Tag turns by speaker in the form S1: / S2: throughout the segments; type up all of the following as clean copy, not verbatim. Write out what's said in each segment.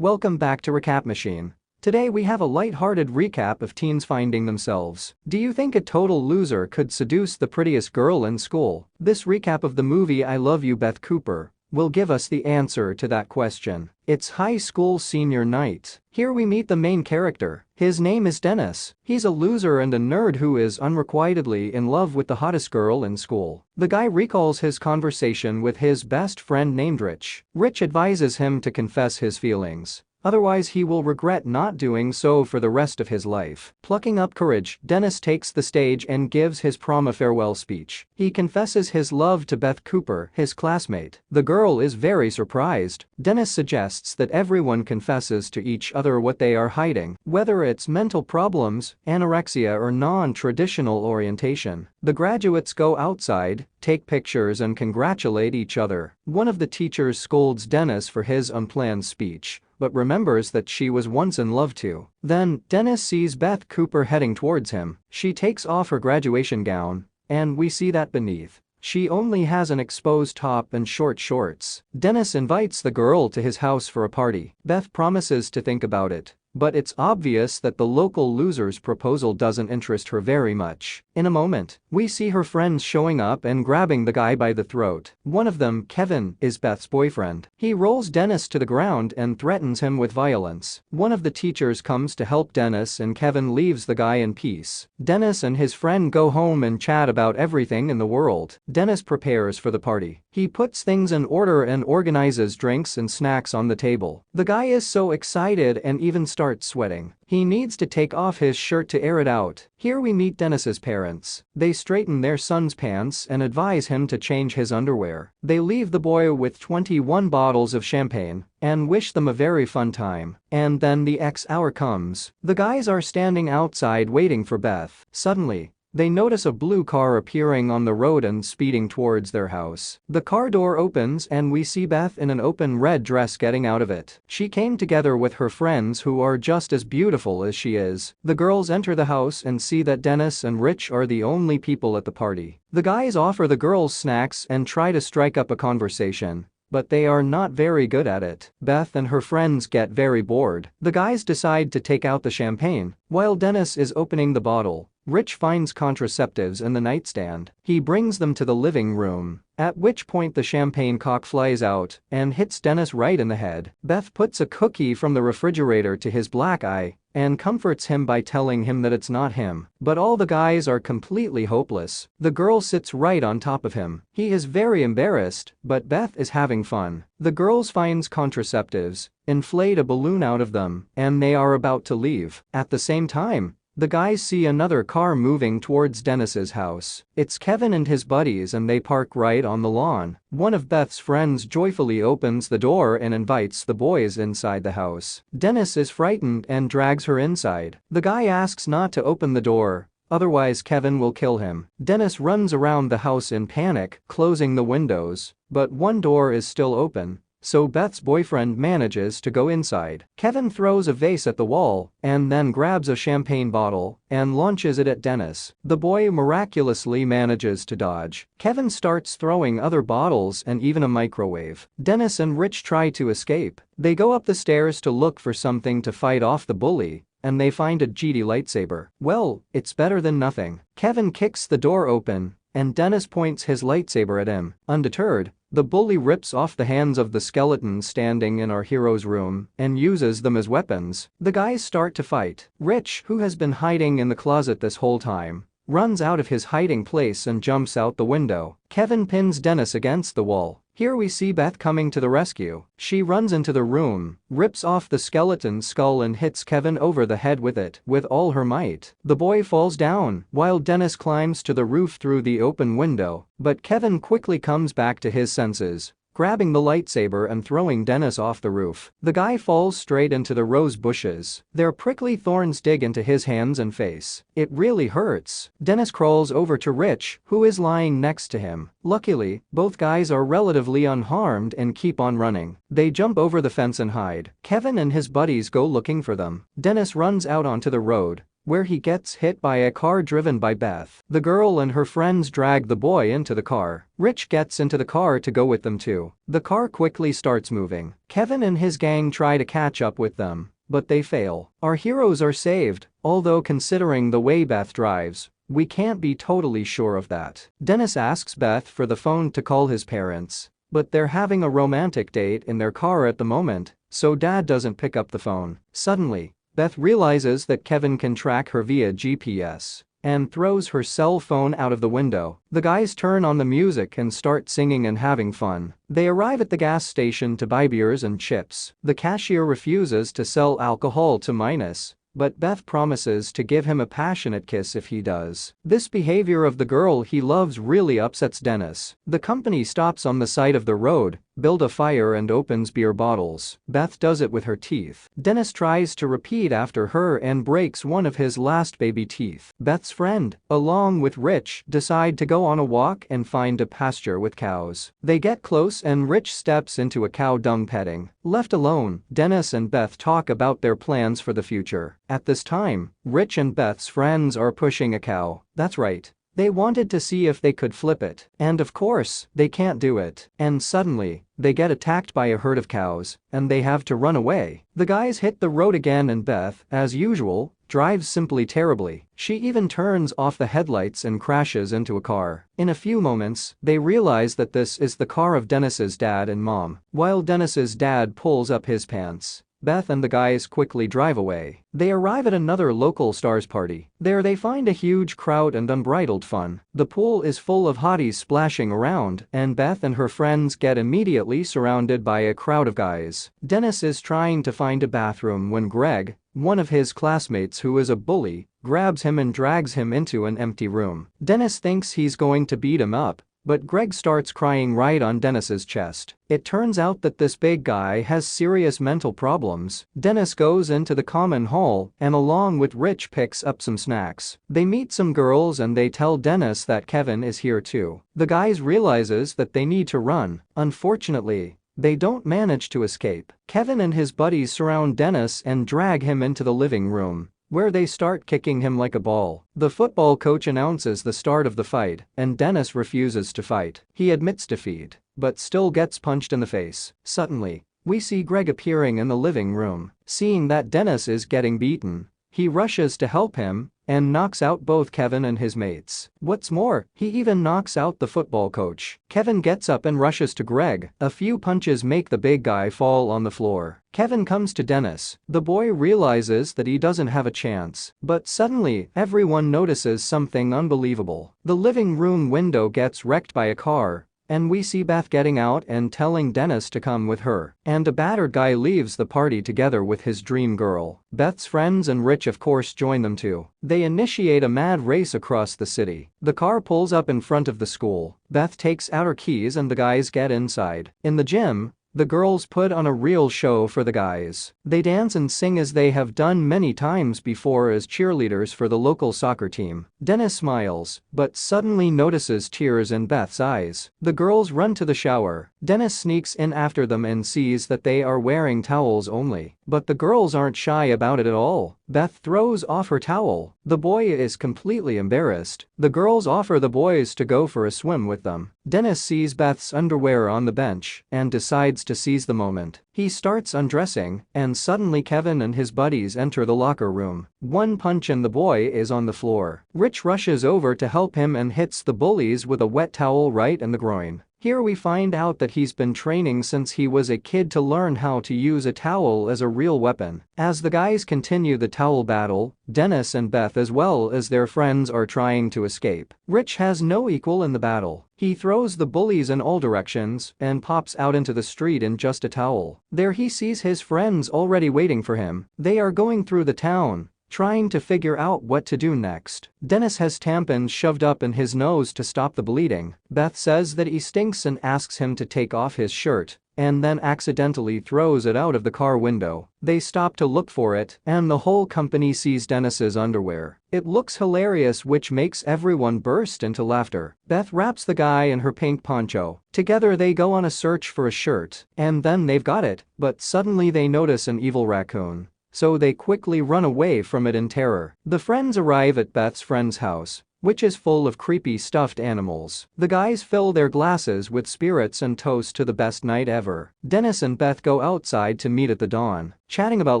S1: Welcome back to Recap Machine. Today we have a light-hearted recap of teens finding themselves. Do you think a total loser could seduce the prettiest girl in school? This recap of the movie I Love You, Beth Cooper will give us the answer to that question. It's high school senior night. Here we meet the main character. His name is Dennis. He's a loser and a nerd who is unrequitedly in love with the hottest girl in school. The guy recalls his conversation with his best friend named Rich. Rich advises him to confess his feelings. Otherwise he will regret not doing so for the rest of his life. Plucking up courage, Dennis takes the stage and gives his prom farewell speech. He confesses his love to Beth Cooper, his classmate. The girl is very surprised. Dennis suggests that everyone confesses to each other what they are hiding, whether it's mental problems, anorexia or non-traditional orientation. The graduates go outside, take pictures and congratulate each other. One of the teachers scolds Dennis for his unplanned speech, but remembers that she was once in love too. Then, Dennis sees Beth Cooper heading towards him. She takes off her graduation gown, and we see that beneath, she only has an exposed top and short shorts. Dennis invites the girl to his house for a party. Beth promises to think about it, but it's obvious that the local loser's proposal doesn't interest her very much. In a moment, we see her friends showing up and grabbing the guy by the throat. One of them, Kevin, is Beth's boyfriend. He rolls Dennis to the ground and threatens him with violence. One of the teachers comes to help Dennis and Kevin leaves the guy in peace. Dennis and his friend go home and chat about everything in the world. Dennis prepares for the party. He puts things in order and organizes drinks and snacks on the table. The guy is so excited and even starts sweating. He needs to take off his shirt to air it out. Here we meet Dennis's parents. They straighten their son's pants and advise him to change his underwear. They leave the boy with 21 bottles of champagne and wish them a very fun time. And then the X hour comes. The guys are standing outside waiting for Beth. Suddenly, they notice a blue car appearing on the road and speeding towards their house. The car door opens and we see Beth in an open red dress getting out of it. She came together with her friends who are just as beautiful as she is. The girls enter the house and see that Dennis and Rich are the only people at the party. The guys offer the girls snacks and try to strike up a conversation, but they are not very good at it. Beth and her friends get very bored. The guys decide to take out the champagne. While Dennis is opening the bottle, Rich finds contraceptives in the nightstand. He brings them to the living room, at which point the champagne cork flies out and hits Dennis right in the head. Beth puts a cookie from the refrigerator to his black eye and comforts him by telling him that it's not him. But all the guys are completely hopeless. The girl sits right on top of him. He is very embarrassed, but Beth is having fun. The girls finds contraceptives, inflate a balloon out of them, and they are about to leave. At the same time, the guys see another car moving towards Dennis's house. It's Kevin and his buddies and they park right on the lawn. One of Beth's friends joyfully opens the door and invites the boys inside the house. Dennis is frightened and drags her inside. The guy asks not to open the door, otherwise Kevin will kill him. Dennis runs around the house in panic, closing the windows, but one door is still open, so Beth's boyfriend manages to go inside. Kevin throws a vase at the wall and then grabs a champagne bottle and launches it at Dennis. The boy miraculously manages to dodge. Kevin starts throwing other bottles and even a microwave. Dennis and Rich try to escape. They go up the stairs to look for something to fight off the bully, and they find a GD lightsaber. Well, it's better than nothing. Kevin kicks the door open, and Dennis points his lightsaber at him. Undeterred, the bully rips off the hands of the skeleton standing in our hero's room and uses them as weapons. The guys start to fight. Rich, who has been hiding in the closet this whole time, runs out of his hiding place and jumps out the window. Kevin pins Dennis against the wall. Here we see Beth coming to the rescue. She runs into the room, rips off the skeleton's skull and hits Kevin over the head with it with all her might. The boy falls down while Dennis climbs to the roof through the open window, but Kevin quickly comes back to his senses, grabbing the lightsaber and throwing Dennis off the roof. The guy falls straight into the rose bushes. Their prickly thorns dig into his hands and face. It really hurts. Dennis crawls over to Rich, who is lying next to him. Luckily, both guys are relatively unharmed and keep on running. They jump over the fence and hide. Kevin and his buddies go looking for them. Dennis runs out onto the road, where he gets hit by a car driven by Beth. The girl and her friends drag the boy into the car. Rich gets into the car to go with them too. The car quickly starts moving. Kevin and his gang try to catch up with them, but they fail. Our heroes are saved, although considering the way Beth drives, we can't be totally sure of that. Dennis asks Beth for the phone to call his parents, but they're having a romantic date in their car at the moment, so Dad doesn't pick up the phone. Suddenly, Beth realizes that Kevin can track her via GPS and throws her cell phone out of the window. The guys turn on the music and start singing and having fun. They arrive at the gas station to buy beers and chips. The cashier refuses to sell alcohol to Minus, but Beth promises to give him a passionate kiss if he does. This behavior of the girl he loves really upsets Dennis. The company stops on the side of the road, build a fire and opens beer bottles. Beth does it with her teeth. Dennis tries to repeat after her and breaks one of his last baby teeth. Beth's friend, along with Rich, decide to go on a walk and find a pasture with cows. They get close and Rich steps into a cow dung petting. Left alone, Dennis and Beth talk about their plans for the future. At this time, Rich and Beth's friends are pushing a cow. That's right. They wanted to see if they could flip it. And of course, they can't do it. And suddenly, they get attacked by a herd of cows, and they have to run away. The guys hit the road again and Beth, as usual, drives simply terribly. She even turns off the headlights and crashes into a car. In a few moments, they realize that this is the car of Dennis's dad and mom. While Dennis's dad pulls up his pants, Beth and the guys quickly drive away. They arrive at another local stars party. There they find a huge crowd and unbridled fun. The pool is full of hotties splashing around, and Beth and her friends get immediately surrounded by a crowd of guys. Dennis is trying to find a bathroom when Greg, one of his classmates who is a bully, grabs him and drags him into an empty room. Dennis thinks he's going to beat him up, but Greg starts crying right on Dennis's chest. It turns out that this big guy has serious mental problems. Dennis goes into the common hall and along with Rich picks up some snacks. They meet some girls and they tell Dennis that Kevin is here too. The guys realizes that they need to run. Unfortunately, they don't manage to escape. Kevin and his buddies surround Dennis and drag him into the living room, where they start kicking him like a ball. The football coach announces the start of the fight, and Dennis refuses to fight. He admits defeat, but still gets punched in the face. Suddenly, we see Greg appearing in the living room. Seeing that Dennis is getting beaten, he rushes to help him and knocks out both Kevin and his mates. What's more, he even knocks out the football coach. Kevin gets up and rushes to Greg. A few punches make the big guy fall on the floor. Kevin comes to Dennis. The boy realizes that he doesn't have a chance, but suddenly, everyone notices something unbelievable. The living room window gets wrecked by a car, and we see Beth getting out and telling Dennis to come with her. And a battered guy leaves the party together with his dream girl. Beth's friends and Rich of course join them too. They initiate a mad race across the city. The car pulls up in front of the school. Beth takes out her keys and the guys get inside. In the gym, the girls put on a real show for the guys. They dance and sing as they have done many times before as cheerleaders for the local soccer team. Dennis smiles, but suddenly notices tears in Beth's eyes. The girls run to the shower. Dennis sneaks in after them and sees that they are wearing towels only. But the girls aren't shy about it at all. Beth throws off her towel. The boy is completely embarrassed. The girls offer the boys to go for a swim with them. Dennis sees Beth's underwear on the bench and decides to seize the moment. He starts undressing, and suddenly Kevin and his buddies enter the locker room. One punch and the boy is on the floor. Rich rushes over to help him and hits the bullies with a wet towel right in the groin. Here we find out that he's been training since he was a kid to learn how to use a towel as a real weapon. As the guys continue the towel battle, Dennis and Beth as well as their friends are trying to escape. Rich has no equal in the battle. He throws the bullies in all directions and pops out into the street in just a towel. There he sees his friends already waiting for him. They are going through the town, trying to figure out what to do next. Dennis has tampons shoved up in his nose to stop the bleeding. Beth says that he stinks and asks him to take off his shirt, and then accidentally throws it out of the car window. They stop to look for it, and the whole company sees Dennis's underwear. It looks hilarious, which makes everyone burst into laughter. Beth wraps the guy in her pink poncho. Together they go on a search for a shirt, and then they've got it, but suddenly they notice an evil raccoon. so they quickly run away from it in terror. The friends arrive at Beth's friend's house, which is full of creepy stuffed animals. The guys fill their glasses with spirits and toast to the best night ever. Dennis and Beth go outside to meet at the dawn, chatting about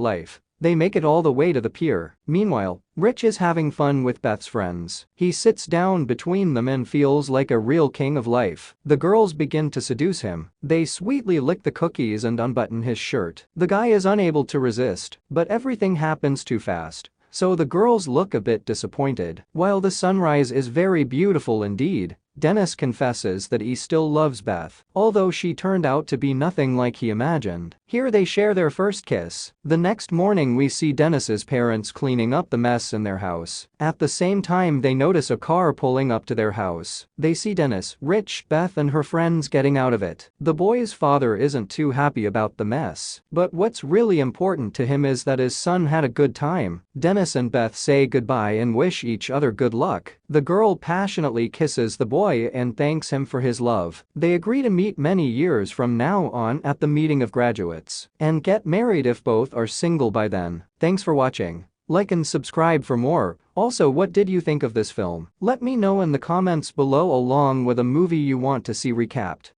S1: life. They make it all the way to the pier. Meanwhile, Rich is having fun with Beth's friends. He sits down between them and feels like a real king of life. The girls begin to seduce him. They sweetly lick the cookies and unbutton his shirt. The guy is unable to resist, but everything happens too fast, so the girls look a bit disappointed. While the sunrise is very beautiful indeed, Dennis confesses that he still loves Beth, although she turned out to be nothing like he imagined. Here they share their first kiss. The next morning we see Dennis's parents cleaning up the mess in their house. At the same time they notice a car pulling up to their house. They see Dennis, Rich, Beth and her friends getting out of it. The boy's father isn't too happy about the mess, but what's really important to him is that his son had a good time. Dennis and Beth say goodbye and wish each other good luck. The girl passionately kisses the boy and thanks him for his love. They agree to meet many years from now on at the meeting of graduates and get married if both are single by then. Thanks for watching. Like and subscribe for more. Also, what did you think of this film? Let me know in the comments below along with a movie you want to see recapped.